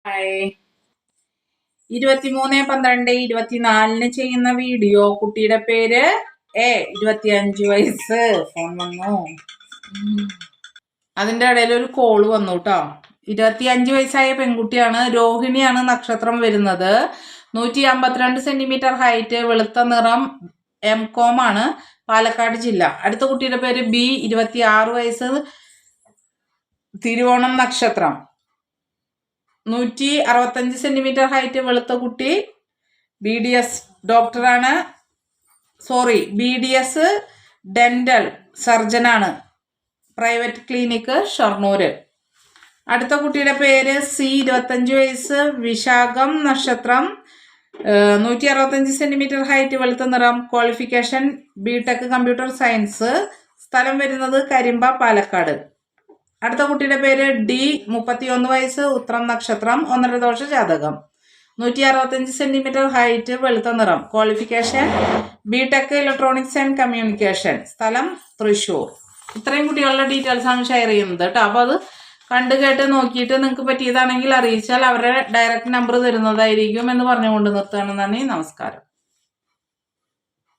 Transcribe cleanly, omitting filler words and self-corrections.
Hi. 23/12/24 ചെയ്യുന്ന video. കുട്ടിയുടെ പേര് 25 വയസ്സ്. ഫോൺ വന്നു. അതിൻ്റെ ഇടയിൽ ഒരു കോള് വന്നു കേട്ടോ. 25 വയസ്സായ പെൺകുട്ടിയാണ്. രോഹിണിയാണ് നക്ഷത്രം വരുന്നത്. 152 സെന്റിമീറ്റർ ഹൈറ്റ്, വെളുത്ത നിറം, MCOM ആണ്, പാലക്കാട് ജില്ല. അടുത്ത കുട്ടിയുടെ പേര് B, 26 വയസ്സ്, തിരുവോണം നക്ഷത്രം, 165 സെന്റിമീറ്റർ ഹൈറ്റ്, വെളുത്ത കുട്ടി, BDS ഡോക്ടറാണ്. BDS ഡെന്റൽ സർജനാണ്, പ്രൈവറ്റ് ക്ലിനിക്ക്, ഷൊർണൂര്. അടുത്ത കുട്ടിയുടെ പേര് C, 25 വയസ്സ്, വിശാഖം നക്ഷത്രം, 165 സെന്റിമീറ്റർ ഹൈറ്റ്, വെളുത്ത നിറം, ക്വാളിഫിക്കേഷൻ BTech കമ്പ്യൂട്ടർ സയൻസ്, സ്ഥലം വരുന്നത് കരിമ്പ, പാലക്കാട്. അടുത്ത കുട്ടിയുടെ പേര് D, 31 വയസ്സ്, ഉത്രം നക്ഷത്രം, 1.5 ദോഷ ജാതകം, 165 സെന്റിമീറ്റർ ഹൈറ്റ്, വെളുത്ത നിറം, qualification BTech electronics and communication, സ്ഥലം തൃശ്ശൂർ. ഇത്രയും കുട്ടികളുടെ ഡീറ്റെയിൽസ് ആണ് ഷെയർ ചെയ്യുന്നത് കേട്ടോ. അപ്പോൾ അത് കണ്ടു കേട്ട് നോക്കിയിട്ട് നിങ്ങൾക്ക് പറ്റിയതാണെങ്കിൽ അറിയിച്ചാൽ അവരുടെ ഡയറക്റ്റ് നമ്പർ തരുന്നതായിരിക്കും എന്ന് പറഞ്ഞുകൊണ്ട് നിർത്തുകയാണ്. നന്ദി, നമസ്കാരം.